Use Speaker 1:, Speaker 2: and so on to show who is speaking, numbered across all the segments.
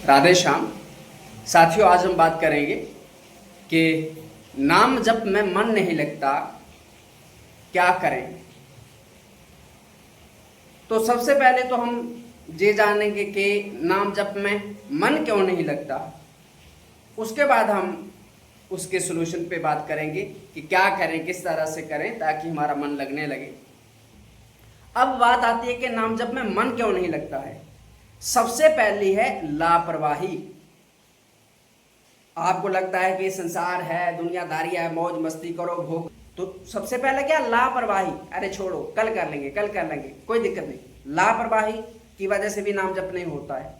Speaker 1: राधे श्याम। साथियों, आज हम बात करेंगे कि नाम जप में मन नहीं लगता, क्या करें। तो सबसे पहले तो हम ये जानेंगे कि नाम जप में मन क्यों नहीं लगता। उसके बाद हम उसके सलूशन पे बात करेंगे कि क्या करें, किस तरह से करें ताकि हमारा मन लगने लगे। अब बात आती है कि नाम जप में मन क्यों नहीं लगता है। सबसे पहली है लापरवाही। आपको लगता है कि संसार है, दुनियादारी है, मौज मस्ती करो, भोग। तो सबसे पहले क्या, लापरवाही। अरे छोड़ो, कल कर लेंगे, कल कर लेंगे, कोई दिक्कत नहीं। लापरवाही की वजह से भी नाम जप नहीं होता है।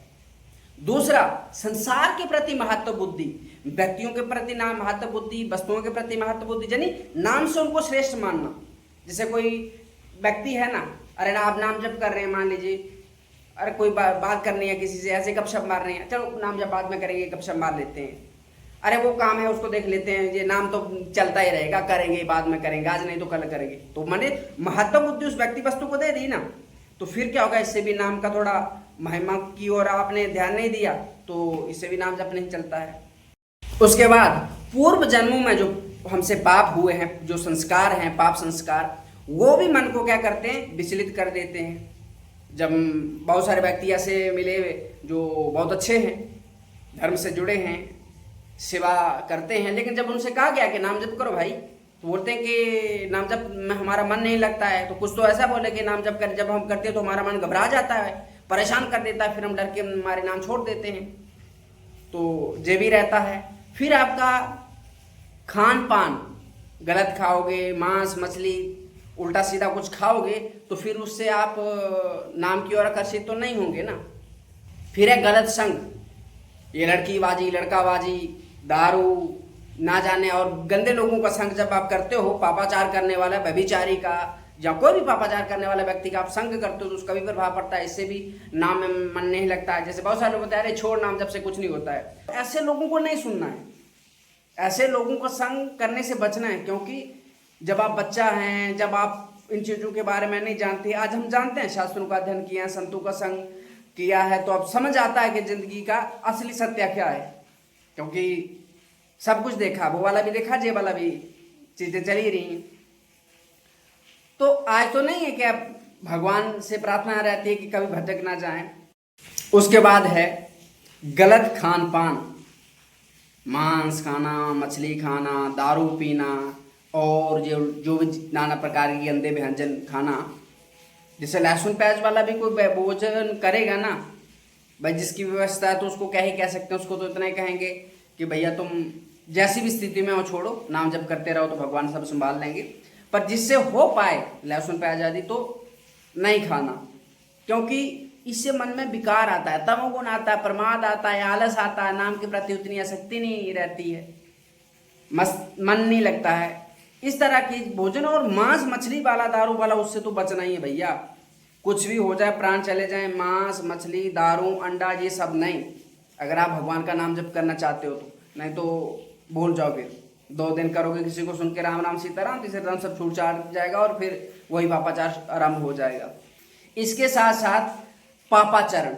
Speaker 1: दूसरा, संसार के प्रति महत्व बुद्धि, व्यक्तियों के प्रति नाम महत्व बुद्धि, वस्तुओं के प्रति महत्व बुद्धि, यानी नाम से उनको श्रेष्ठ मानना। जैसे कोई व्यक्ति है ना, अरे ना आप नाम जप कर रहे हैं, मान लीजिए, अरे कोई बात करनी है किसी से, ऐसे गपशप मार रहे हैं, चलो नाम जप बाद में करेंगे, गपशप मार लेते हैं। अरे वो काम है, उसको देख लेते हैं, ये नाम तो चलता ही रहेगा, करेंगे बाद में करेंगे, आज नहीं तो कल करेंगे। तो मैंने महत्व बुद्धि उस व्यक्ति वस्तु को दे दी ना, तो फिर क्या होगा, इससे भी नाम का थोड़ा महिमा की ओर आपने ध्यान नहीं दिया, तो इससे भी नाम जप नहीं चलता है। उसके बाद पूर्व जन्मों में जो हमसे पाप हुए हैं, जो संस्कार हैं, पाप संस्कार, वो भी मन को क्या करते हैं, विचलित कर देते हैं। जब बहुत सारे व्यक्ति ऐसे मिले जो बहुत अच्छे हैं, धर्म से जुड़े हैं, सेवा करते हैं, लेकिन जब उनसे कहा गया कि नाम जप करो भाई, तो बोलते हैं कि नाम जप में हमारा मन नहीं लगता है। तो कुछ तो ऐसा बोले कि नाम जप कर जब हम करते हैं तो हमारा मन घबरा जाता है, परेशान कर देता है, फिर हम डर के हमारे नाम छोड़ देते हैं। तो ये भी रहता है। फिर आपका खान पान गलत खाओगे, मांस मछली उल्टा सीधा कुछ खाओगे, तो फिर उससे आप नाम की ओर आकर्षित तो नहीं होंगे ना। फिर है गलत संग, ये लड़कीबाजी, लड़काबाजी, दारू, ना जाने और गंदे लोगों का संग जब आप करते हो, पापाचार करने वाला, व्यभिचारी का या कोई भी पापाचार करने वाला व्यक्ति का आप संग करते हो, तो उसका भी प्रभाव पड़ता है, इससे भी नाम में मन नहीं लगता है। जैसे बहुत सारे लोग बताते हैं, अरे छोड़, नाम जब से कुछ नहीं होता है। ऐसे लोगों को नहीं सुनना है, ऐसे लोगों का संग करने से बचना है। क्योंकि जब आप बच्चा हैं, जब आप इन चीज़ों के बारे में नहीं जानते, आज हम जानते हैं, शास्त्रों का अध्ययन किया है, संतों का संग किया है, तो अब समझ आता है कि जिंदगी का असली सत्य क्या है। क्योंकि सब कुछ देखा, वो वाला भी देखा, ये वाला भी, चीजें चली रही। तो आज तो नहीं है कि अब भगवान से प्रार्थना रहती है कि कभी भटक ना जाएं। उसके बाद है गलत खान पान, मांस खाना, मछली खाना, दारू पीना और जो भी नाना प्रकार की गंदे व्यंजन खाना। जैसे लहसुन प्याज वाला भी कोई भोजन करेगा ना भाई, जिसकी व्यवस्था है, तो उसको क्या ही कह सकते हैं, उसको तो इतना ही कहेंगे कि भैया तुम जैसी भी स्थिति में हो छोड़ो, नाम जब करते रहो, तो भगवान सब संभाल लेंगे। पर जिससे हो पाए लहसुन प्याज आदि तो नहीं खाना, क्योंकि इससे मन में विकार आता है, तमोगुण आता है, प्रमाद आता है, आलस आता है, नाम के प्रति उतनी आसक्ति नहीं रहती है, मन नहीं लगता है। इस तरह की भोजन और मांस मछली वाला, दारू वाला, उससे तो बचना ही है भैया। कुछ भी हो जाए, प्राण चले जाए, मांस मछली, दारू, अंडा, ये सब नहीं, अगर आप भगवान का नाम जप करना चाहते हो तो। नहीं तो भूल जाओगे, 2 दिन करोगे किसी को सुन के राम राम सीताराम, तीसरे दिन सब छूट छाट जाएगा और फिर वही पापाचार आरंभ हो जाएगा। इसके साथ साथ पापाचरण,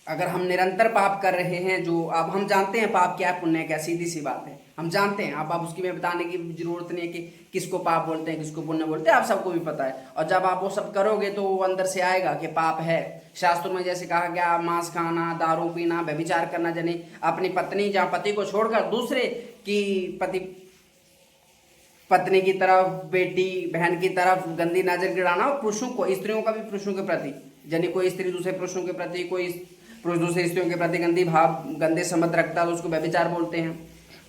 Speaker 1: अगर हम निरंतर पाप कर रहे हैं, जो अब हम जानते हैं पाप क्या है, पुण्य क्या, सीधी सी बात है, हम जानते हैं। अब उसकी में बताने की जरूरत नहीं है कि किसको पाप बोलते हैं, किसको पुण्य बोलते हैं, आप सबको भी पता है। और जब आप वो सब करोगे तो वो अंदर से आएगा कि पाप है। शास्त्रों में जैसे कहा गया, मांस खाना, दारू पीना, व्यभिचार करना, यानी अपनी पत्नी या पति को छोड़कर दूसरे की पत्नी की तरफ, बेटी बहन की तरफ गंदी नजर गिराना, और पुरुषों को, स्त्रियों का भी पुरुषों के प्रति, यानी कोई स्त्री दूसरे पुरुषों के प्रति, कोई पुरुष दूसरी स्त्रियों के प्रति गंदी भाव, गंदे संबंध रखता है, तो उसको व्यभिचार बोलते हैं,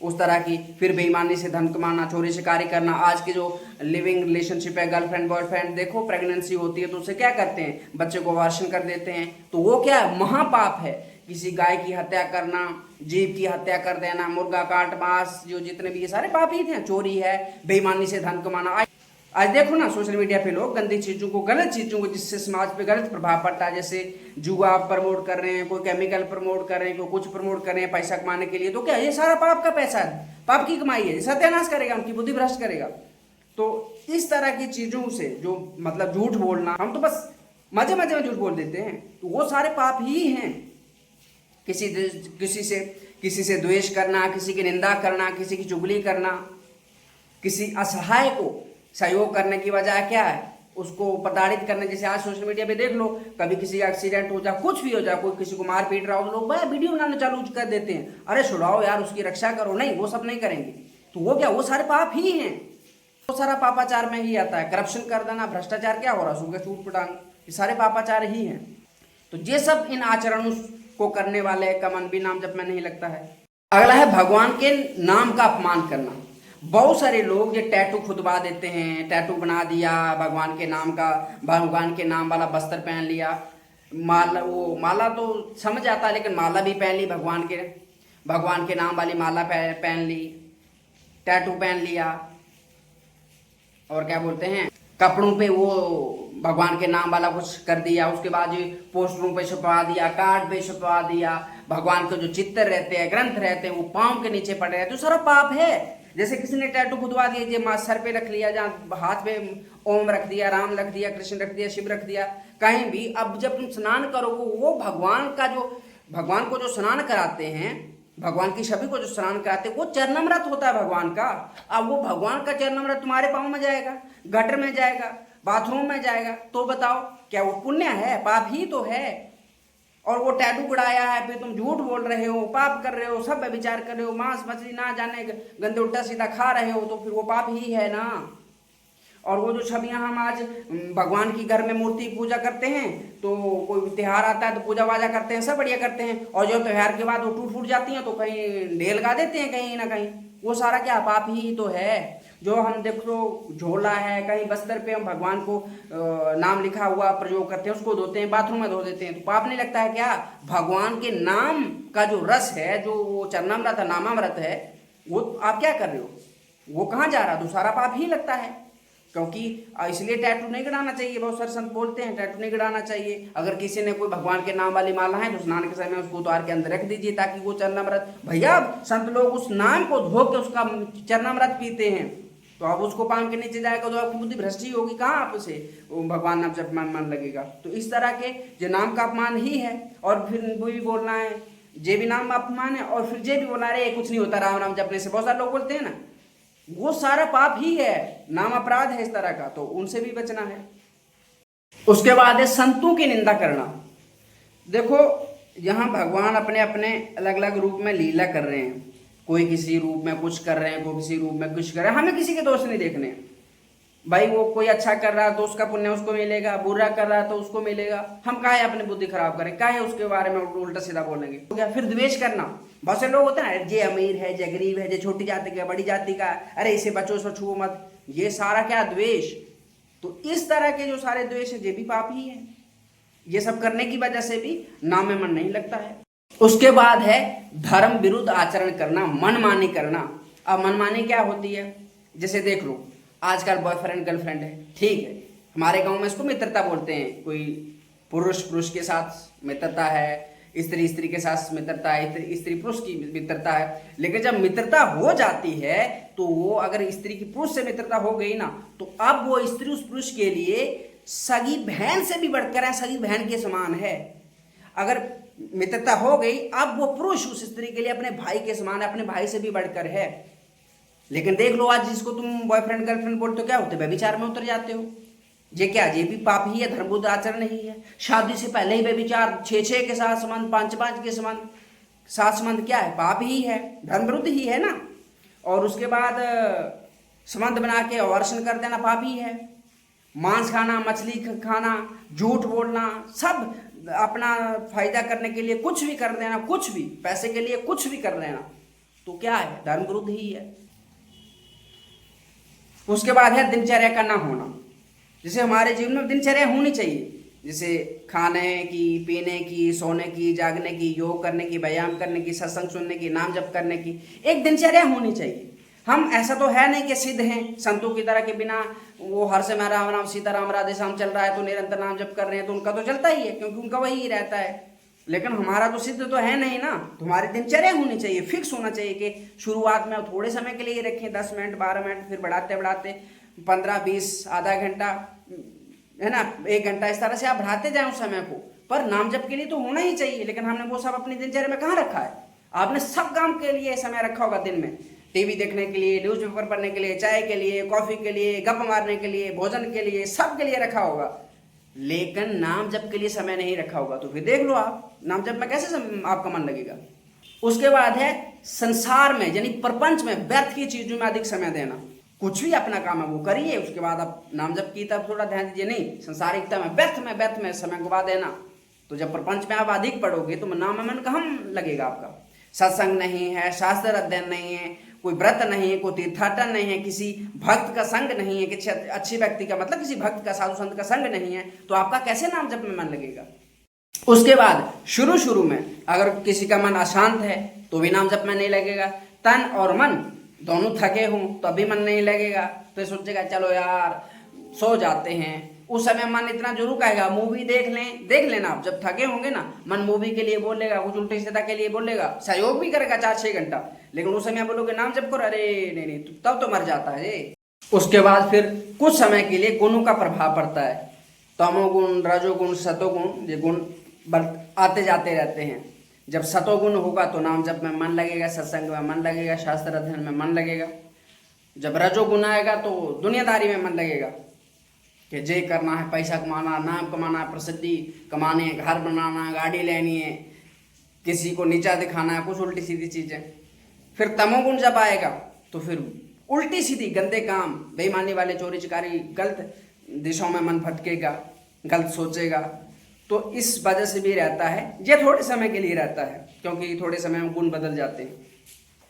Speaker 1: उस तरह की। फिर बेईमानी से धन कमाना, चोरी शिकारी करना। आज की जो लिविंग रिलेशनशिप है, गर्लफ्रेंड बॉयफ्रेंड, देखो प्रेगनेंसी होती है तो उसे क्या करते हैं, बच्चे को अबॉर्शन कर देते हैं, तो वो क्या है, महापाप है। किसी गाय की हत्या करना, जीव की हत्या कर देना, मुर्गा काट, मांस, जो जितने भी ये सारे पाप ही थे। चोरी है, बेईमानी से धन कमाना। आज देखो ना सोशल मीडिया पे लोग गंदी चीजों को, गलत चीजों को, जिससे समाज पे गलत प्रभाव पड़ता है, जैसे जुआ प्रमोट कर रहे हैं, कोई केमिकल प्रमोट कर रहे हैं, कोई कुछ प्रमोट कर रहे हैं पैसा कमाने के लिए। तो क्या ये सारा पाप का पैसा है, पाप की कमाई है, सत्यानाश करेगा, उनकी बुद्धि भ्रष्ट करेगा। तो इस तरह की चीजों से, जो मतलब झूठ बोलना, हम तो बस मजे मजे में झूठ बोल देते हैं, तो वो सारे पाप ही हैं। किसी से द्वेष करना, किसी की निंदा करना, किसी की चुगली करना, किसी असहाय को सहयोग करने की बजाय क्या है, उसको प्रताड़ित करने। जैसे आज सोशल मीडिया पे देख लो, कभी किसी का एक्सीडेंट हो जाए, कुछ भी हो जाए, कोई किसी को मार पीट रहा हो, लोग भाई वीडियो बनाना चालू कर देते हैं, अरे छुड़ाओ यार, उसकी रक्षा करो। नहीं, वो सब नहीं करेंगे। तो वो क्या, वो सारे पाप ही हैं, वो सारा पापाचार में ही आता है। करप्शन कर देना, भ्रष्टाचार क्या हो रहा है, सुबह छूट पटांग, ये सारे पापाचार ही हैं। तो ये सब इन आचरणों को करने वाले का मन भी नाम जप में नहीं लगता है। अगला है भगवान के नाम का अपमान करना। बहुत सारे लोग ये टैटू खुदवा देते हैं, टैटू बना दिया भगवान के नाम का, भगवान के नाम वाला वस्त्र पहन लिया, माला, वो माला तो समझ आता है, लेकिन माला भी पहन ली, भगवान के नाम वाली माला पहन ली, टैटू पहन लिया, और क्या बोलते हैं, कपड़ों पे वो भगवान के नाम वाला कुछ कर दिया। उसके बाद ये पोस्टरों पे छपवा दिया, कार्ड पे छपवा दिया, भगवान के जो चित्र रहते हैं, ग्रंथ रहते हैं, वो पांव के नीचे पड़े रहते हैं, तो सारा पाप है। जैसे किसी ने टैटू खुदवा दिया, ये सर पे रख लिया, जहाँ हाथ पे ओम रख दिया, राम रख दिया, कृष्ण रख दिया, शिव रख दिया, कहीं भी। अब जब तुम स्नान करोगे, वो भगवान को जो स्नान कराते हैं, भगवान की छवि को जो स्नान कराते हैं, वो चरणामृत होता है भगवान का। अब वो भगवान का चरणामृत तुम्हारे पाँव में जाएगा, गटर में जाएगा, बाथरूम में जाएगा, तो बताओ क्या वो पुण्य है? पाप ही तो है। और वो टैटू उड़ाया है, फिर तुम झूठ बोल रहे हो, पाप कर रहे हो, सब विचार कर रहे हो, मांस मछली ना जाने गंदे उल्टा सीधा खा रहे हो, तो फिर वो पाप ही है ना। और वो जो छवियां हम आज भगवान की घर में मूर्ति पूजा करते हैं, तो कोई त्योहार आता है तो पूजा वाजा करते हैं, सब बढ़िया करते हैं, और जो त्योहार के बाद वो टूट फूट जाती हैं तो कहीं ढेल लगा देते हैं कहीं ना कहीं। वो सारा क्या पाप ही तो है। जो हम देखो झोला है, कहीं बस्तर पे हम भगवान को नाम लिखा हुआ प्रयोग करते हैं, उसको धोते हैं, बाथरूम में धो देते हैं, तो पाप नहीं लगता है क्या? भगवान के नाम का जो रस है, जो वो चरणामृत है, नामामृत है, वो आप क्या कर रहे हो? वो कहाँ जा रहा है? तो सारा पाप ही लगता है। क्योंकि इसलिए टैटू नहीं गड़ाना चाहिए। बहुत सारे संत बोलते हैं टैटू नहीं गड़ाना चाहिए। अगर किसी ने कोई भगवान के नाम वाली माला है तो स्नान के समय उसको उतार के अंदर रख दीजिए, ताकि वो चरणामृत, भैया संत लोग उस नाम को धो के उसका चरणामृत पीते हैं, तो अब उसको पान के नीचे जाएगा तो आपकी बुद्धि भ्रष्ट ही होगी, कहाँ आपसे भगवान नाम जब मन लगेगा। तो इस तरह के जो नाम का अपमान ही है। और फिर वो भी बोलना है जे भी नाम अपमान है, और फिर जे भी बोलना रहे कुछ नहीं होता राम नाम जपने से, बहुत सारे लोग बोलते हैं ना, वो सारा पाप ही है, नाम अपराध है इस तरह का, तो उनसे भी बचना है। उसके बाद है संतों की निंदा करना। देखो यहाँ भगवान अपने अपने अलग अलग रूप में लीला कर रहे हैं, कोई किसी रूप में कुछ कर रहे हैं, कोई किसी रूप में कुछ कर रहे हैं, हमें किसी के दोष नहीं देखने भाई। वो कोई अच्छा कर रहा है तो उसका पुण्य उसको मिलेगा, बुरा कर रहा है तो उसको मिलेगा। हम काहे अपनी बुद्धि खराब करें, काहे उसके बारे में उल्टा सीधा बोलेंगे? तो क्या फिर द्वेष करना? बहुत से लोग होते हैं ना, जे अमीर है, जे गरीब है, जे छोटी जाति का, बड़ी जाति का, अरे इसे बचो, इसको छुओ मत, ये सारा क्या द्वेष। तो इस तरह के जो सारे द्वेष है, ये भी पाप ही है। ये सब करने की वजह से भी नाम में मन नहीं लगता है। उसके बाद है धर्म विरुद्ध आचरण करना, मनमानी करना। अब मनमानी क्या होती है? जैसे देख लो आजकल बॉयफ्रेंड गर्लफ्रेंड है, ठीक है, हमारे गांव में इसको मित्रता बोलते हैं। कोई पुरुष के साथ मित्रता है, स्त्री स्त्री के साथ मित्रता है, स्त्री पुरुष की मित्रता है। लेकिन जब मित्रता हो जाती है तो वो अगर स्त्री की पुरुष से मित्रता हो गई ना, तो अब वो स्त्री उस पुरुष के लिए सगी बहन से भी बढ़कर है, सगी बहन के समान है। अगर मित्रता हो गई, अब वो पुरुष उस स्त्री के लिए अपने भाई के समान है, अपने भाई से भी बढ़कर है। लेकिन देख लो आज जिसको तुम बॉयफ्रेंड गर्लफ्रेंड बोलते हो, क्या होते? व्यभिचार में उतर जाते हो। ये क्या, ये भी पाप ही है, धर्मबुद्ध आचरण नहीं है। शादी से पहले ही व्यभिचार, 6 के साथ संबंध, 5 के संबंध, साथ संबंध क्या है? पाप ही है, धर्म विरुद्ध ही है ना। और उसके बाद संबंध बना के अवर्षण कर देना, पाप ही है। मांस खाना, मछली खाना, झूठ बोलना, सब अपना फायदा करने के लिए कुछ भी कर देना, कुछ भी पैसे के लिए कुछ भी कर देना, तो क्या है? धर्म विरुद्ध ही है। उसके बाद है दिनचर्या का ना होना। जैसे हमारे जीवन में दिनचर्या होनी चाहिए, जैसे खाने की, पीने की, सोने की, जागने की, योग करने की, व्यायाम करने की, सत्संग सुनने की, नाम जप करने की एक दिनचर्या होनी चाहिए। हम ऐसा तो है नहीं कि सिद्ध हैं संतों की तरह के बिना वो हर समय राम राम सीताराम राधे श्याम चल रहा है तो निरंतर नाम जप कर रहे हैं, तो उनका तो चलता ही है क्योंकि उनका वही रहता है। लेकिन हमारा तो सिद्ध तो है नहीं ना। तो हमारी दिनचर्या होनी चाहिए, फिक्स होना चाहिए कि शुरुआत में थोड़े समय के लिए रखें, 10 मिनट 12 मिनट, फिर बढ़ाते बढ़ाते 15 20 आधा घंटा, है ना, 1 घंटा, इस तरह से आप बढ़ाते जाएं उस समय को। पर नाम जप के लिए तो होना ही चाहिए, लेकिन हमने वो सब अपनी दिनचर्या में कहाँ रखा है। आपने सब काम के लिए समय रखा होगा दिन में, टीवी देखने के लिए, न्यूज़पेपर पढ़ने के लिए, चाय के लिए, कॉफी के लिए, गप मारने के लिए, भोजन के लिए, सब के लिए रखा होगा, लेकिन नाम जप के लिए समय नहीं रखा होगा। तो फिर देख लो आप नाम जप में कैसे आपका मन लगेगा। उसके बाद है संसार में यानी प्रपंच में व्यर्थ की चीजों में अधिक समय देना। कुछ भी अपना काम है वो करिए, उसके बाद आप नाम जप की तरफ थोड़ा ध्यान दीजिए। नहीं, संसारिकता में व्यर्थ में समय गवा देना। तो जब प्रपंच में आप अधिक पढ़ोगे तो नाम में मन कहाँ लगेगा आपका। सत्संग नहीं है, शास्त्र अध्ययन नहीं है, कोई व्रत नहीं है, कोई तीर्थाटन नहीं है, किसी भक्त का संग नहीं है, किसी अच्छे व्यक्ति का मतलब किसी भक्त का, साधु संत का संग नहीं है, तो आपका कैसे नाम जप में मन लगेगा। उसके बाद शुरू में अगर किसी का मन अशांत है तो भी नाम जप में नहीं लगेगा। तन और मन दोनों थके हों तो अभी मन नहीं लगेगा, फिर सोचेगा चलो यार सो जाते हैं। उस समय मन इतना जरूर कहेगा मूवी देख लेना। आप जब थके होंगे ना, मन मूवी के लिए बोलेगा, कुछ उल्टी सीधा के लिए बोलेगा, सहयोग भी करेगा 4-6 घंटा, लेकिन उस समय बोलोगे नाम जप करो, अरे नहीं तब तो मर जाता है। उसके बाद फिर कुछ समय के लिए गुणों का प्रभाव पड़ता है। तमोगुण, रजोगुण, सतोगुण, ये गुण आते जाते रहते हैं। जब सतोगुण होगा तो नाम जप में मन लगेगा, सत्संग में मन लगेगा, शास्त्र अध्ययन में मन लगेगा। जब रजोगुण आएगा तो दुनियादारी में मन लगेगा कि जे करना है, पैसा कमाना, नाम कमाना, प्रसिद्धि कमानी है, घर बनाना, गाड़ी लेनी है, किसी को नीचा दिखाना है, कुछ उल्टी सीधी चीजें। फिर तमोगुण जब आएगा तो फिर उल्टी सीधी गंदे काम, बेईमानी वाले, चोरी चकारी, गलत दिशाओं में मन भटकेगा, गलत सोचेगा। तो इस वजह से भी रहता है, ये थोड़े समय के लिए रहता है क्योंकि थोड़े समय में गुण बदल जाते हैं।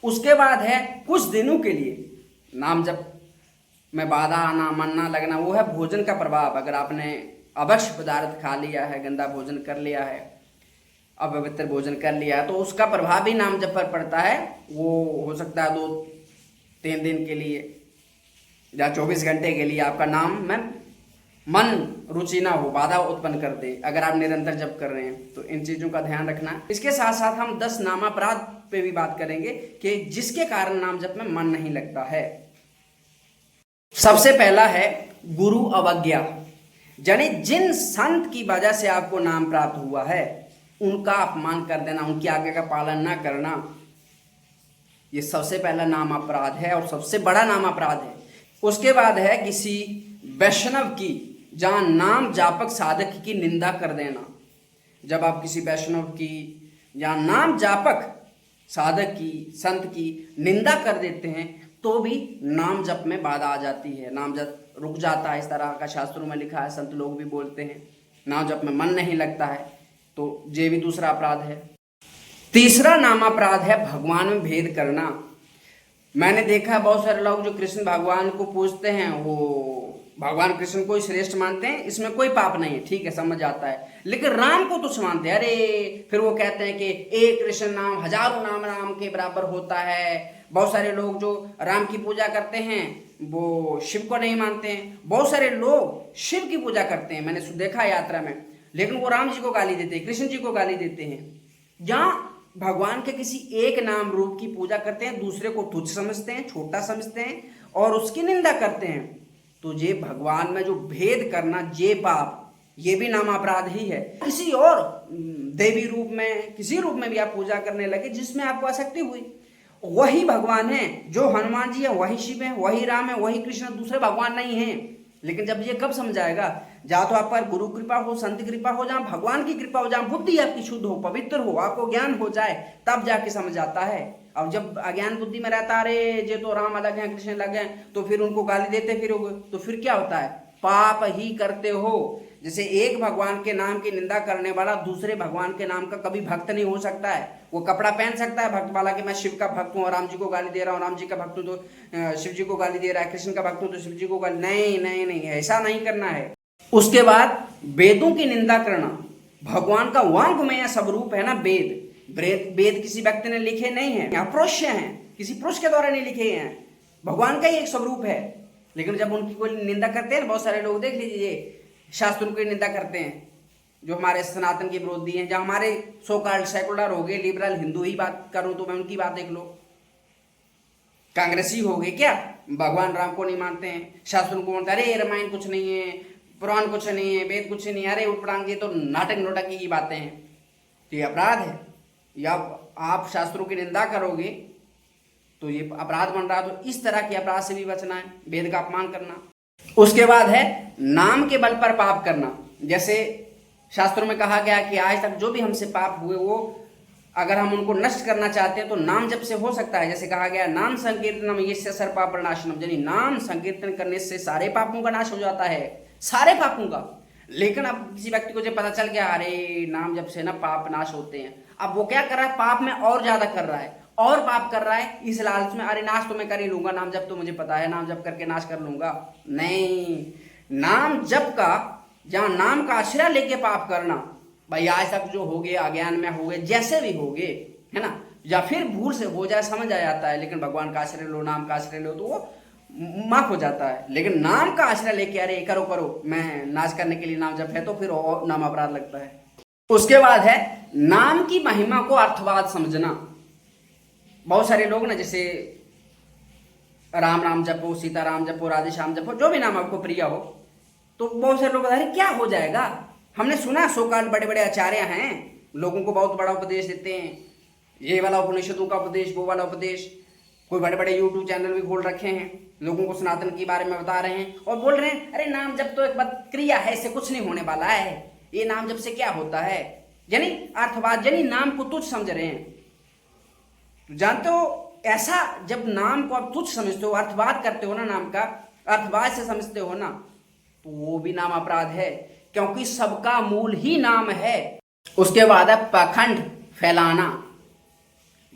Speaker 1: उसके बाद है कुछ दिनों के लिए नाम जप में बाधा आना, मन ना लगना, वो है भोजन का प्रभाव। अगर आपने अवश्य पदार्थ खा लिया है, गंदा भोजन कर लिया है, अपवित्र भोजन कर लिया है, तो उसका प्रभाव भी नाम जप पर पड़ता है। वो हो सकता है 2-3 दिन के लिए या 24 घंटे के लिए आपका नाम में मन रुचि ना हो, बाधा उत्पन्न कर दे अगर आप निरंतर जप कर रहे हैं। तो इन चीजों का ध्यान रखना। इसके साथ साथ हम 10 नामापराध पे भी बात करेंगे कि जिसके कारण नाम जप में मन नहीं लगता है। सबसे पहला है गुरु अवज्ञा, यानी जिन संत की वजह से आपको नाम प्राप्त हुआ है उनका अपमान कर देना, उनकी आज्ञा का पालन ना करना, ये सबसे पहला नाम अपराध है और सबसे बड़ा नाम अपराध है। उसके बाद है किसी वैष्णव की, जहां नाम जापक साधक की निंदा कर देना। जब आप किसी वैष्णव की या नाम जापक साधक की, संत की निंदा कर देते हैं तो भी नाम जप में बाधा आ जाती है, नाम जप रुक जाता है। इस तरह का शास्त्रों में लिखा है, संत लोग भी बोलते हैं। नाम जप में मन नहीं लगता है तो ये भी दूसरा अपराध है। तीसरा नाम अपराध है भगवान में भेद करना। मैंने देखा बहुत सारे लोग जो कृष्ण भगवान को पूजते हैं वो भगवान कृष्ण को ही श्रेष्ठ मानते हैं, इसमें कोई पाप नहीं है, ठीक है, समझ आता है, लेकिन राम को तुच्छ मानते हैं। अरे फिर वो कहते हैं कि एक कृष्ण नाम हजारों नाम राम के बराबर होता है। बहुत सारे लोग जो राम की पूजा करते हैं वो शिव को नहीं मानते हैं। बहुत सारे लोग शिव की पूजा करते हैं, मैंने देखा यात्रा में, लेकिन वो राम जी को गाली देते हैं, कृष्ण जी को गाली देते हैं। जहाँ भगवान के किसी एक नाम रूप की पूजा करते हैं, दूसरे को तुच्छ समझते हैं, छोटा समझते हैं और उसकी निंदा करते हैं, तो ये भगवान में जो भेद करना, ये पाप, ये भी नाम अपराध ही है। किसी और देवी रूप में, किसी रूप में भी आप पूजा करने लगे जिसमें आपको आसक्ति हुई, वही भगवान है। जो हनुमान जी है वही शिव है, वही राम है, वही कृष्ण, दूसरे भगवान नहीं है। लेकिन जब ये कब समझ आएगा, जहाँ तो आप पर गुरु कृपा हो, संत कृपा हो, जहाँ भगवान की कृपा हो, जहाँ बुद्धि आपकी शुद्ध हो, पवित्र हो, आपको ज्ञान हो जाए, तब जाके समझ आता है। अब जब अज्ञान बुद्धि में रहता है, अरे ये तो राम अलग है, कृष्ण अलग है, तो फिर उनको गाली देते फिरोगे, तो फिर क्या होता है, पाप ही करते हो। जैसे एक भगवान के नाम की निंदा करने वाला दूसरे भगवान के नाम का कभी भक्त नहीं हो सकता है। वो कपड़ा पहन सकता है भक्त वाला कि मैं शिव का भक्त हूँ और राम जी को गाली दे रहा हूँ, राम जी का भक्त हूँ तो शिव जी को गाली दे रहा है, कृष्ण का भक्त हूँ तो शिव जी को गाली, नहीं नहीं नहीं, ऐसा नहीं करना है। उसके बाद वेदों की निंदा करना। भगवान का वांग्मय स्वरूप है ना वेद किसी व्यक्ति ने लिखे नहीं है, अपरुष्य हैं, किसी पुरुष के द्वारा नहीं लिखे हैं, भगवान का ही एक स्वरूप है। लेकिन जब उनकी कोई निंदा करते हैं, बहुत सारे लोग देख लीजिए शास्त्रों की निंदा करते हैं, जो हमारे सनातन के विरोधी हैं, जहाँ हमारे सो कॉल्ड सेकुलर हो गए, लिबरल हिंदू ही बात करूँ तो मैं उनकी बात देख लो, कांग्रेसी हो गए क्या, भगवान राम को नहीं मानते हैं, शास्त्रों को मानते, अरे रामायण कुछ नहीं है, पुराण कुछ नहीं है, वेद कुछ नहीं है, अरे उटपटांग ये तो नाटक नोटकी की बातें हैं, तो ये अपराध है। या आप शास्त्रों की निंदा करोगे तो ये अपराध बन रहा है। तो इस तरह के अपराध से भी बचना है, वेद का अपमान करना। उसके बाद है नाम के बल पर पाप करना। जैसे शास्त्रों में कहा गया कि आज तक जो भी हमसे पाप हुए वो अगर हम उनको नष्ट करना चाहते हैं तो नाम जप से हो सकता है। जैसे कहा गया नाम संकीर्तनम यस्य सर्वपापनाशनम, यानी नाम संकीर्तन करने से सारे पापों का नाश हो जाता है, सारे पापों का। लेकिन अब किसी व्यक्ति को जब पता चल गया अरे नाम जप से ना पाप नाश होते हैं, अब वो क्या कर रहा है, पाप में और ज्यादा कर रहा है और पाप कर रहा है, इस लालच में अरे नाश तो मैं कर ही लूंगा, नाम जप तो मुझे पता है, नाम जप करके नाश कर लूंगा। नहीं, नाम जप का जहां नाम का आश्रय लेके पाप करना, भाई आज तक जो हो गए अज्ञान में हो गए, जैसे भी हो गए, है ना, या फिर भूल से हो जाए, समझ आ जाता है, लेकिन भगवान का आश्रय लो, नाम का आश्रय लो तो वो माफ हो जाता है। लेकिन नाम का आश्रय लेके अरे करो करो, मैं नाश करने के लिए नाम जप है, तो फिर और नाम अपराध लगता है। उसके बाद है नाम की महिमा को अर्थवाद समझना। बहुत सारे लोग ना, जैसे राम राम जपो, सीता राम जपो, राधे श्याम जपो, जो भी नाम आपको प्रिय हो, तो बहुत सारे लोग अरे क्या हो जाएगा। हमने सुना सोकाल बड़े बड़े आचार्य हैं, लोगों को बहुत बड़ा उपदेश देते हैं, ये वाला उपनिषदों का उपदेश, वो वाला उपदेश, कोई बड़े बड़े यूट्यूब चैनल भी खोल रखे हैं, लोगों को सनातन के बारे में बता रहे हैं और बोल रहे हैं अरे नाम जप तो एक बात क्रिया है, इससे कुछ नहीं होने वाला है, ये नाम जप से क्या होता है, यानी अर्थवाद, यानी नाम को तुच्छ समझ रहे हैं। तो जानते हो, ऐसा जब नाम को आप तुच्छ समझते हो, अर्थवाद करते हो ना, नाम का अर्थवाद से समझते हो ना, तो वो भी नाम अपराध है, क्योंकि सबका मूल ही नाम है। उसके बाद है पाखंड फैलाना,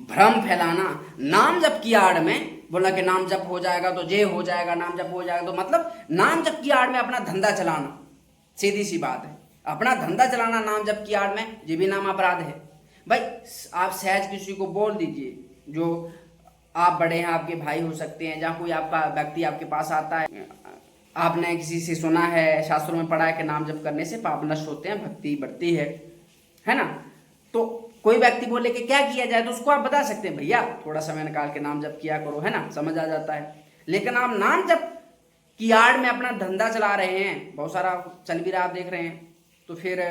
Speaker 1: भ्रम फैलाना। नाम जप की आड़ में बोला कि नाम जप हो जाएगा तो जे हो जाएगा, नाम जप हो जाएगा, तो मतलब नाम जप की आड़ में अपना धंधा चलाना, सीधी सी बात है, अपना धंधा चलाना नाम जप की आड़ में, ये भी नाम अपराध है। भाई आप सहज किसी को बोल दीजिए, जो आप बड़े हैं, आपके भाई हो सकते हैं, जहाँ कोई आपका व्यक्ति आपके पास आता है, आपने किसी से सुना है, शास्त्रों में पढ़ा है कि नाम जप करने से पाप नष्ट होते हैं, भक्ति बढ़ती है ना, तो कोई व्यक्ति बोले कि क्या किया जाए, तो उसको आप बता सकते हैं भैया थोड़ा समय निकाल के नाम जप किया करो, है ना, समझ आ जाता है। लेकिन आप नाम जप की आड़ में अपना धंधा चला रहे हैं, बहुत सारा चल भी रहा आप देख रहे हैं, तो फिर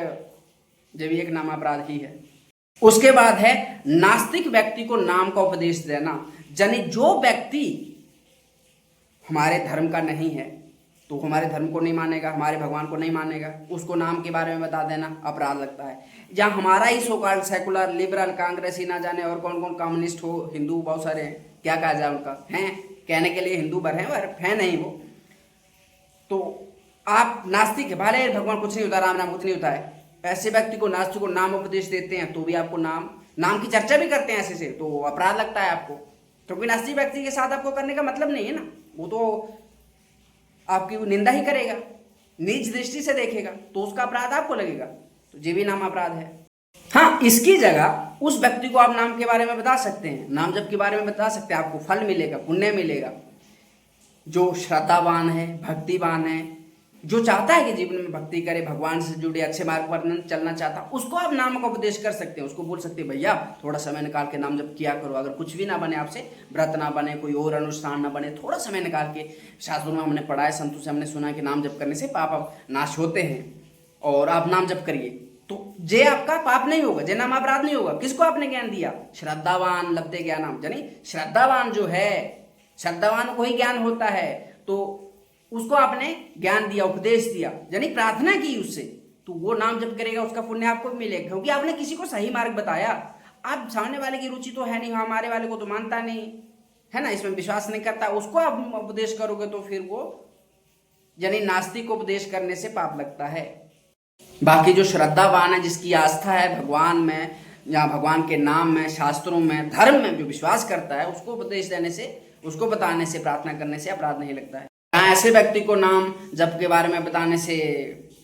Speaker 1: जब एक नाम अपराध ही है। उसके बाद है नास्तिक व्यक्ति को नाम का उपदेश देना, यानी जो व्यक्ति हमारे धर्म का नहीं है, तो हमारे धर्म को नहीं मानेगा, हमारे भगवान को नहीं मानेगा, उसको नाम के बारे में बता देना अपराध लगता है। जहाँ हमारा ही सो कॉल्ड सेकुलर, लिबरल, कांग्रेसी, ना जाने और कौन कौन कम्युनिस्ट हो, हिंदू बहुत सारे हैं, क्या कहा जाए उनका, हैं कहने के लिए हिंदू भर हैं पर है नहीं वो, तो आप नास्तिक है, भले भगवान कुछ नहीं होता, राम नाम कुछ नहीं होता है, ऐसे व्यक्ति को, नास्तिक को नाम उपदेश देते हैं तो भी आपको नाम की चर्चा भी करते हैं ऐसे से, तो अपराध लगता है आपको, क्योंकि नास्तिक व्यक्ति के साथ आपको करने का मतलब नहीं है ना, वो तो आपकी निंदा ही करेगा, नीच दृष्टि से देखेगा, तो उसका अपराध आपको लगेगा, तो ये भी नाम अपराध है। हाँ, इसकी जगह उस व्यक्ति को आप नाम के बारे में बता सकते हैं, नाम जप के बारे में बता सकते हैं, आपको फल मिलेगा, पुण्य मिलेगा। जो श्रद्धावान है, भक्तिवान है, जो चाहता है कि जीवन में भक्ति करे, भगवान से जुड़े, अच्छे मार्ग पर चलना चाहता, उसको आप नाम का उपदेश कर सकते हैं, उसको बोल सकते हैं भैया थोड़ा समय निकाल के नाम जप किया करो, अगर कुछ भी ना बने आपसे, व्रत ना बने, कोई और अनुष्ठान ना बने, थोड़ा समय निकाल के, शास्त्रों में हमने पढ़ा है, संतों से हमने सुना है कि नाम जप करने से पाप नाश होते हैं, और आप नाम जप करिए, तो जे आपका पाप नहीं होगा, जे नाम अपराध नहीं होगा। किसको आपने ज्ञान दिया? श्रद्धावान लब्धे ज्ञानम, यानी श्रद्धावान जो है, श्रद्धावान को ही ज्ञान होता है, तो उसको आपने ज्ञान दिया, उपदेश दिया, यानी प्रार्थना की उससे, तो वो नाम जप करेगा, उसका पुण्य आपको भी मिलेगा, क्योंकि आपने किसी को सही मार्ग बताया। आप सामने वाले की रुचि तो है नहीं, हमारे वाले को तो मानता नहीं है ना, इसमें विश्वास नहीं करता, उसको आप उपदेश करोगे तो फिर वो, यानी नास्तिक को उपदेश करने से पाप लगता है। बाकी जो श्रद्धावान है, जिसकी आस्था है भगवान में या भगवान के नाम में, शास्त्रों में, धर्म में जो विश्वास करता है, उसको उपदेश देने से, उसको बताने से, प्रार्थना करने से अपराध नहीं लगता है। ऐसे व्यक्ति को नाम जप के बारे में बताने से,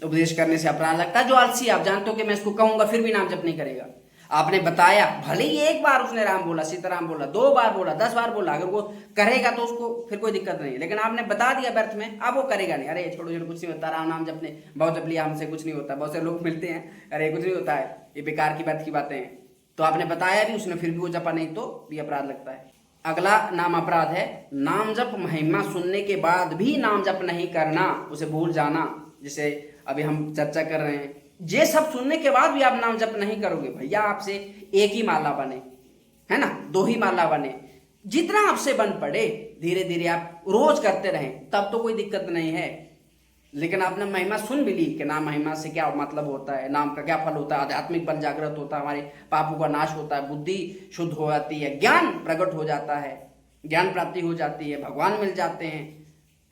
Speaker 1: उपदेश करने से अपराध लगता है। जो आलसी, आप जानते हो कि मैं इसको कहूंगा फिर भी नाम जप नहीं करेगा, आपने बताया, भले ही एक बार उसने राम बोला, सीताराम बोला, 2 बार बोला, 10 बार बोला, अगर वो करेगा तो उसको फिर कोई दिक्कत नहीं है, लेकिन आपने बता दिया व्यर्थ में, अब वो करेगा नहीं, अरे छोड़ो छोड़ो कुछ नहीं होता, राम नाम जपने बहुत जप लिया, हमसे कुछ नहीं होता। बहुत से लोग मिलते हैं, अरे कुछ नहीं होता है, ये बेकार की व्यर्थ की बातें हैं, तो आपने बताया भी, उसने फिर भी वो जपा नहीं, तो भी अपराध लगता है। अगला नाम अपराध है नाम जप महिमा सुनने के बाद भी नाम जप नहीं करना, उसे भूल जाना, जैसे अभी हम चर्चा कर रहे हैं, ये सब सुनने के बाद भी आप नाम जप नहीं करोगे, भैया आपसे एक ही माला बने, है ना, 2 ही माला बने, जितना आपसे बन पड़े धीरे धीरे आप रोज करते रहें, तब तो कोई दिक्कत नहीं है। लेकिन आपने महिमा सुन भी ली कि नाम महिमा से क्या मतलब होता है, नाम का क्या फल होता है, आध्यात्मिक बल जागृत होता है, हमारे पापों का नाश होता है, बुद्धि शुद्ध हो जाती है, ज्ञान प्रकट हो जाता है, ज्ञान प्राप्ति हो जाती है, भगवान मिल जाते हैं,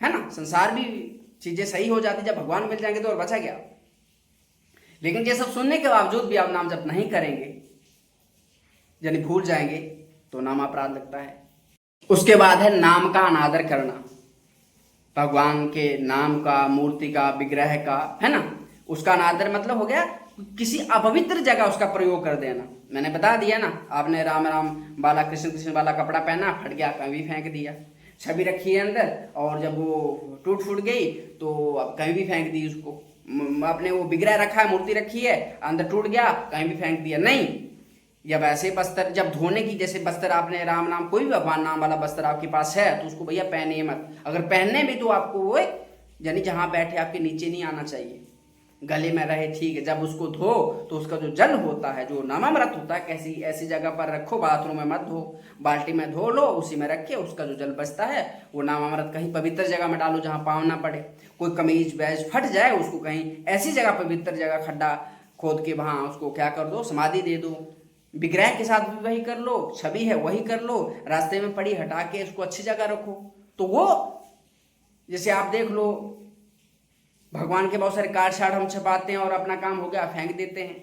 Speaker 1: है ना, संसार भी चीजें सही हो जाती है। जब भगवान मिल जाएंगे तो और बचा क्या। लेकिन ये सब सुनने के बावजूद भी आप नाम जप नहीं करेंगे, यानी भूल जाएंगे, तो नाम अपराध लगता है। उसके बाद है नाम का अनादर करना, भगवान के नाम का, मूर्ति का, विग्रह का, है ना, उसका अनादर मतलब हो गया किसी अपवित्र जगह उसका प्रयोग कर देना। मैंने बता दिया ना, आपने राम राम वाला, कृष्ण कृष्ण वाला कपड़ा पहना, फट गया, कहीं भी फेंक दिया, छवि रखी है अंदर, और जब वो टूट फूट गई तो अब कहीं भी फेंक दी उसको। आपने वो विग्रह रखा है, मूर्ति रखी है, अंदर टूट गया, कहीं भी फेंक दिया, नहीं। या वैसे बस्तर जब धोने की, जैसे बस्तर आपने राम नाम, कोई भी भगवान नाम वाला बस्तर आपके पास है तो उसको भैया पहने मत। अगर पहनने भी तो आपको वो यानी जहां बैठे आपके नीचे नहीं आना चाहिए, गले में रहे, ठीक है। जब उसको धो तो उसका जो जल होता है, जो नामामृत होता है, कैसी ऐसी जगह पर रखो, बाथरूम में मत धो, बाल्टी में धो लो, उसी में रख के उसका जो जल बचता है वो नामामृत कहीं पवित्र जगह में डालो जहां पाँव ना पड़े। कोई कमीज बैज फट जाए, उसको कहीं ऐसी जगह, पवित्र जगह, खड्डा खोद के वहां उसको क्या कर दो, समाधि दे दो। विग्रह के साथ भी वही कर लो, छवि है वही कर लो, रास्ते में पड़ी हटा के उसको अच्छी जगह रखो। तो वो जैसे आप देख लो, भगवान के बहुत सारे कार्ड शार्ड हम छपाते हैं और अपना काम हो गया फेंक देते हैं,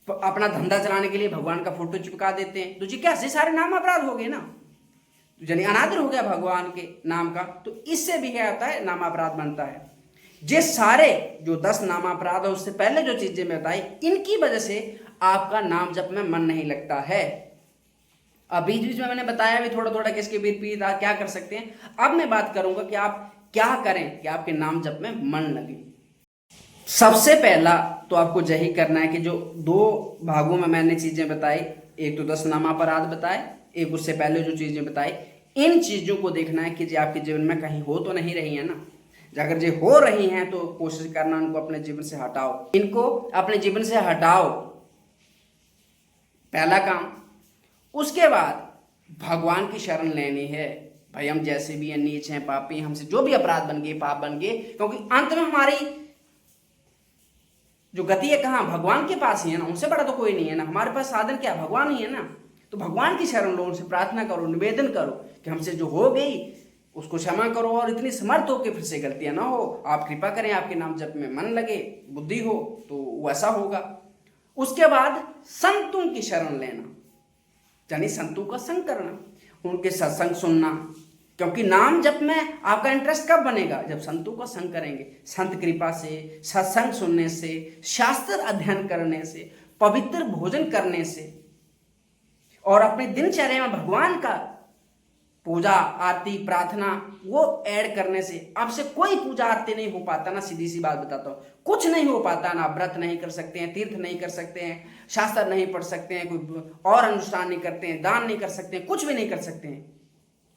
Speaker 1: तो अपना धंधा चलाने के लिए भगवान का फोटो चिपका देते हैं, तो जी क्या से सारे नाम अपराध हो गए ना, यानी अनादर हो गया भगवान के नाम का। तो इससे भी क्या होता है, नाम अपराध बनता है। ये सारे जो 10 नाम अपराध है, उससे पहले जो चीजें मैं बताई, इनकी वजह से आपका नाम जप में मन नहीं लगता है। अब बीच बीच में मैंने बताया भी थोड़ा थोड़ा किसके विपरीत क्या कर सकते हैं। अब मैं बात करूंगा कि आप क्या करें कि आपके नाम जप में मन लगे। सबसे पहला तो आपको यही करना है कि जो 2 भागों में मैंने चीजें बताई, एक तो 10 नाम अपराध बताए, एक उससे पहले जो चीजें बताई, इन चीजों को देखना है कि जो आपके जीवन में कहीं हो तो नहीं रही है ना। अगर ये हो रही हैं तो कोशिश करना उनको अपने जीवन से हटाओ, इनको अपने जीवन से हटाओ, पहला काम। उसके बाद भगवान की शरण लेनी है। भाई हम जैसे भी हैं, नीच हैं, पापी, हमसे जो भी अपराध बन गए, पाप बन गए, क्योंकि अंत में हमारी जो गति है कहाँ, भगवान के पास ही है ना, उनसे बड़ा तो कोई नहीं है ना। हमारे पास साधन क्या, भगवान ही है ना। तो भगवान की शरण लो, उनसे प्रार्थना करो, निवेदन करो कि हमसे जो हो गई उसको क्षमा करो, और इतनी समर्थ हो कि फिर से गलतियां ना हो, आप कृपा करें, आपके नाम जप में मन लगे, बुद्धि हो तो वैसा होगा। उसके बाद संतों की शरण लेना, यानी संतों का संग करना, उनके सत्संग सुनना, क्योंकि नाम जप में आपका इंटरेस्ट कब बनेगा, जब संतों का संग करेंगे। संत कृपा से, सत्संग सुनने से, शास्त्र अध्ययन करने से, पवित्र भोजन करने से, और अपने दिनचर्या में भगवान का पूजा आरती प्रार्थना वो ऐड करने से। आपसे कोई पूजा आरती नहीं हो पाता ना, सीधी सी बात बताता हूँ, कुछ नहीं हो पाता ना। व्रत नहीं कर सकते हैं, तीर्थ नहीं कर सकते हैं, शास्त्र नहीं पढ़ सकते हैं, कोई और अनुष्ठान नहीं करते हैं, दान नहीं कर सकते हैं, कुछ भी नहीं कर सकते हैं,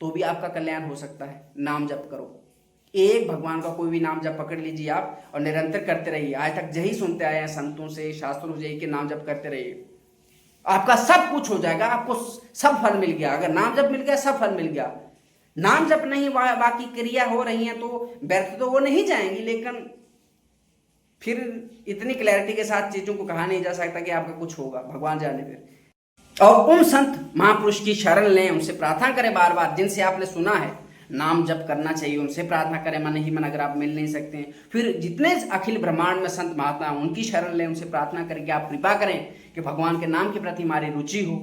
Speaker 1: तो भी आपका कल्याण हो सकता है। नाम जप करो, एक भगवान का कोई भी नाम जप पकड़ लीजिए आप और निरंतर करते रहिए। आज तक यही सुनते आए हैं संतों से, शास्त्रों से, कि नाम जप करते रहिए, आपका सब कुछ हो जाएगा, आपको सब फल मिल गया। अगर नाम जप मिल गया, सब फल मिल गया। नाम जप नहीं, बाकी क्रिया हो रही है तो व्यर्थ तो वो नहीं जाएंगी, लेकिन फिर इतनी क्लैरिटी के साथ चीजों को कहा नहीं जा सकता कि आपका कुछ होगा, भगवान जाने फिर। और उन संत महापुरुष की शरण लें, उनसे प्रार्थना करें बार बार, जिनसे आपने सुना है नाम जप करना चाहिए, उनसे प्रार्थना करें मन ही मन। अगर आप मिल नहीं सकते हैं, फिर जितने अखिल ब्रह्मांड में संत महात्मा हैं उनकी शरण लें, उनसे प्रार्थना करें कि आप कृपा करें कि भगवान के नाम के प्रति हमारी रुचि हो।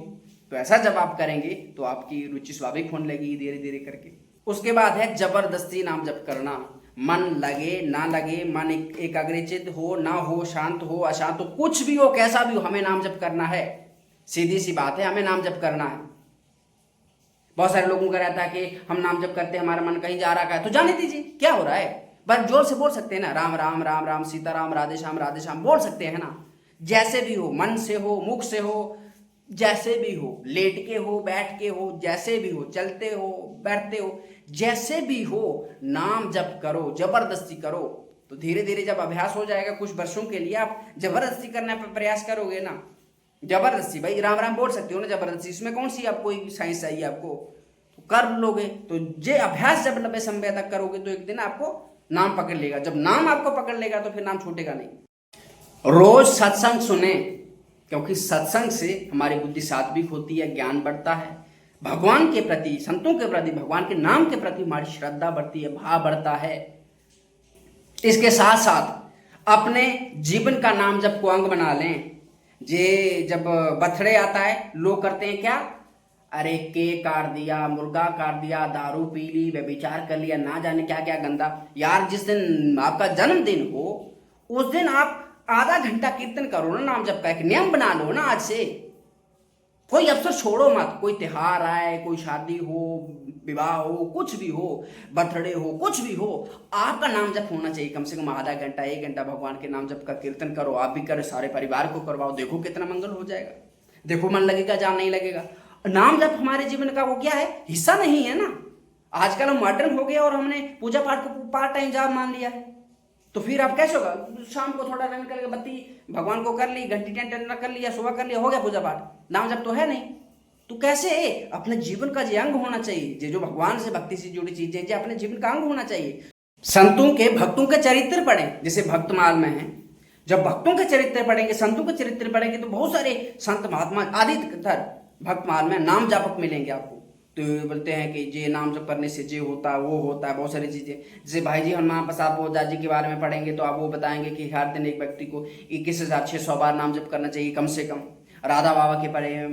Speaker 1: तो ऐसा जब आप करेंगे तो आपकी रुचि स्वाभाविक होने लगेगी धीरे धीरे करके। उसके बाद है जबरदस्ती नाम जप करना। मन लगे ना लगे, मन एकाग्रचित हो ना हो, शांत हो अशांत हो, कुछ भी हो, कैसा भी हो, हमें नाम जप करना है। सीधी सी बात है, हमें नाम जप करना है। बहुत सारे लोगों का रहता है कि हम नाम जप करते हैं, हमारा मन कहीं जा रहा है, तो जाने दीजिए, क्या हो रहा है। बस जोर से बोल सकते हैं ना, राम राम राम राम सीताराम राधे श्याम बोल सकते हैं ना। जैसे भी हो, मन से हो, मुख से हो, जैसे भी हो, लेट के हो, बैठ के हो, जैसे भी हो, चलते हो, बैठते हो, जैसे भी हो, नाम जप करो, जबरदस्ती करो, तो धीरे धीरे जब अभ्यास हो जाएगा कुछ वर्षों के लिए, आप जबरदस्ती करने पर प्रयास करोगे ना, जबरदस्ती, भाई राम राम बोल सकते हो ना जबरदस्ती, इसमें कौन सी आपको साइंस चाहिए आपको, तो कर लोगे। तो ये अभ्यास जब लंबे समय तक करोगे तो एक दिन आपको नाम पकड़ लेगा। जब नाम आपको पकड़ लेगा तो फिर नाम छूटेगा नहीं। रोज सत्संग सुने, क्योंकि सत्संग से हमारी बुद्धि सात्विक होती है, ज्ञान बढ़ता है, भगवान के प्रति, संतों के प्रति, भगवान के नाम के प्रति हमारी श्रद्धा बढ़ती है, भाव बढ़ता है। इसके साथ साथ अपने जीवन का नाम जप को अंग बना लें। जे जब बर्थडे आता है लोग करते हैं क्या, अरे केक काट दिया, मुर्गा काट दिया, दारू पी ली, व्यभिचार कर लिया, ना जाने क्या क्या गंदा। यार जिस दिन आपका जन्मदिन हो उस दिन आप आधा घंटा कीर्तन करो ना, नाम जप का एक नियम बना लो ना आज से। कोई अवसर छोड़ो मत, कोई त्योहार आए, कोई शादी हो, विवाह हो, कुछ भी हो, बर्थडे हो, कुछ भी हो, आपका नाम जप होना चाहिए। कम से कम आधा घंटा 1 घंटा भगवान के नाम जप का कीर्तन करो, आप भी करो, सारे परिवार को करवाओ, देखो कितना मंगल हो जाएगा। देखो मन लगेगा जहाँ नहीं लगेगा। नाम जप हमारे जीवन का वो क्या है, हिस्सा नहीं है ना। आजकल हम मॉडर्न हो गए और हमने पूजा पाठ को पार्ट टाइम जॉब मान लिया है। तो फिर आप कैसे होगा, शाम को थोड़ा रंग करके बत्ती भगवान को कर ली, घंटी टेंट कर लिया, सुबह कर लिया, हो गया पूजा पाठ, नाम जप तो है नहीं। तो कैसे अपने जीवन का जो अंग होना चाहिए, जो भगवान से भक्ति से जुड़ी चीजें जो अपने जीवन का अंग होना चाहिए। संतों के भक्तों के चरित्र पढ़ें, जैसे भक्तमाल में है, जब भक्तों के चरित्र पढ़ेंगे, संतों के चरित्र पढ़ेंगे तो बहुत सारे संत महात्मा आदि भक्तमाल में नाम जापक मिलेंगे आपको। तो बोलते हैं कि ये नाम जप करने से ये होता है, वो होता है, बहुत सारी चीजें। जैसे भाई जी हनुमान प्रसाद बोधदास जी के बारे में पढ़ेंगे तो आप वो बताएंगे कि हर दिन एक व्यक्ति को 21,600 बार नाम जप करना चाहिए कम से कम। राधा बाबा के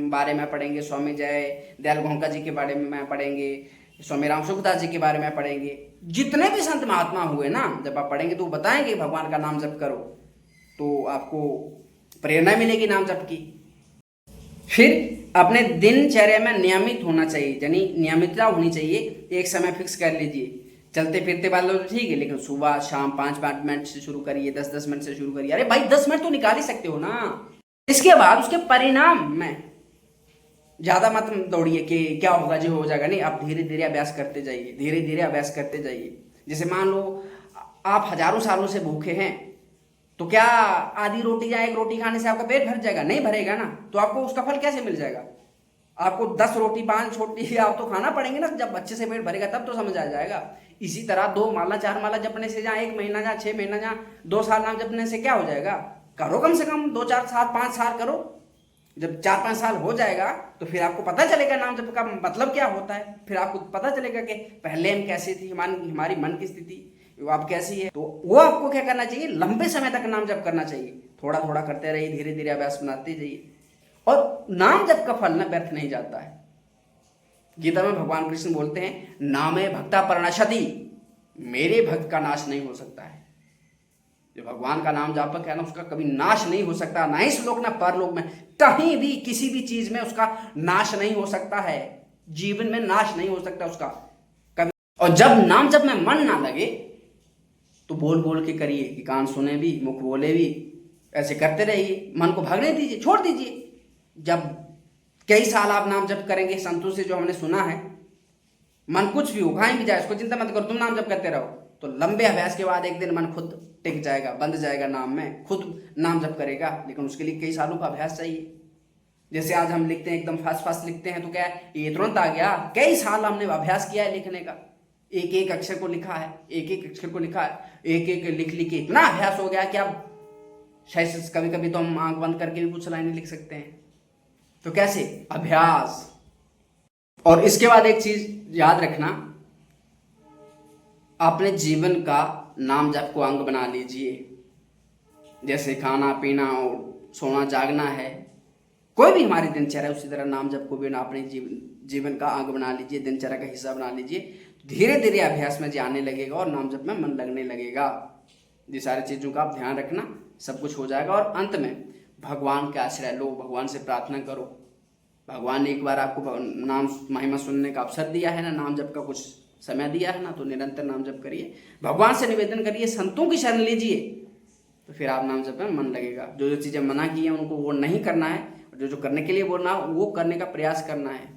Speaker 1: बारे में पढ़ेंगे, स्वामी जय दयाल गोंका जी के बारे में पढ़ेंगे, स्वामी राम सुखदास जी के बारे में पढ़ेंगे। जितने भी संत महात्मा हुए ना, जब आप पढ़ेंगे तो बताएंगे भगवान का नाम जप करो, तो आपको प्रेरणा मिलेगी नाम जप की। फिर अपने दिनचर्या में नियमित होना चाहिए, यानी नियमितता होनी चाहिए। एक समय फिक्स कर लीजिए। चलते फिरते वाले तो ठीक है, लेकिन सुबह शाम 5-5 मिनट से शुरू करिए, 10-10 मिनट से शुरू करिए। अरे भाई 10 मिनट तो निकाल ही सकते हो ना। इसके बाद उसके परिणाम में ज्यादा मत दौड़िए कि क्या होगा जो हो जाएगा, नहीं। आप धीरे धीरे अभ्यास करते जाइए, धीरे धीरे अभ्यास करते जाइए। जैसे मान लो आप हजारों सालों से भूखे हैं, तो क्या आधी रोटी या एक रोटी खाने से आपका पेट भर जाएगा? नहीं भरेगा ना। तो आपको उसका फल कैसे मिल जाएगा? आपको 10 रोटी 5 रोटी आप तो खाना पड़ेंगे ना। जब अच्छे से पेट भरेगा तब तो समझ आ जाएगा। इसी तरह 2 माला 4 माला जपने से, जहाँ 1 महीना, जहाँ 6 महीना, जहाँ 2 साल नाम जपने से क्या हो जाएगा? करो कम से कम 2-4 साल 5 साल करो। जब 4-5 साल हो जाएगा तो फिर आपको पता चलेगा नाम जप का मतलब क्या होता है। फिर आपको पता चलेगा कि पहले हम कैसे थी, हमारी मन की स्थिति आप कैसी है। तो वो आपको क्या करना चाहिए, लंबे समय तक नाम जप करना चाहिए। थोड़ा थोड़ा करते रहिए, धीरे धीरे अभ्यास बनाते जाइए। और नाम जप का फल ना व्यर्थ नहीं जाता है। गीता में भगवान कृष्ण बोलते हैं, नामे भक्ता परनाशति, मेरे भक्त का नाश नहीं हो सकता है। जो भगवान का नाम जापक है ना, उसका कभी नाश नहीं हो सकता, ना इस लोक ना परलोक में, कहीं भी किसी भी चीज में उसका नाश नहीं हो सकता है। जीवन में नाश नहीं हो सकता उसका कभी। और जब नाम जप में मन ना लगे तो बोल बोल के करिए, कि कान सुने भी मुख बोले भी, ऐसे करते रहिए। मन को भागने दीजिए, छोड़ दीजिए। जब कई साल आप नाम जप करेंगे, संतों से जो हमने सुना है, मन कुछ भी हो, कहीं भी जाए, उसको चिंता मत करो, तुम नाम जप करते रहो। तो लंबे अभ्यास के बाद एक दिन मन खुद टिक जाएगा, बंध जाएगा नाम में, खुद नाम जप करेगा। लेकिन उसके लिए कई सालों का अभ्यास चाहिए। जैसे आज हम लिखते हैं, एकदम फास्ट फास्ट लिखते हैं, तो क्या है, ये तुरंत आ गया? कई साल हमने अभ्यास किया है लिखने का, एक एक अक्षर को लिखा है, एक एक अक्षर को लिखा है, एक एक लिख लिख के इतना अभ्यास हो गया कि अब शायद कभी कभी तो हम आंख बंद करके भी कुछ लाइनें लिख सकते हैं। तो कैसे? अभ्यास। और इसके बाद एक चीज याद रखना, अपने जीवन का नाम जप को अंग बना लीजिए। जैसे खाना पीना और सोना जागना है, कोई भी हमारी दिनचर्या, उसी तरह नाम जप को भी अपने जीवन का अंग बना लीजिए, दिनचर्या का हिस्सा बना लीजिए। धीरे धीरे अभ्यास में जाने लगेगा और नाम जप में मन लगने लगेगा। ये सारी चीज़ों का आप ध्यान रखना, सब कुछ हो जाएगा। और अंत में भगवान का आश्रय लो, भगवान से प्रार्थना करो। भगवान ने एक बार आपको नाम महिमा सुनने का अवसर दिया है ना, नाम जप का कुछ समय दिया है ना, तो निरंतर नाम जप करिए, भगवान से निवेदन करिए, संतों की शरण लीजिए, तो फिर आप नाम जप में मन लगेगा। जो जो चीज़ें मना की हैं उनको वो नहीं करना है, जो जो करने के लिए बोलना वो करने का प्रयास करना है।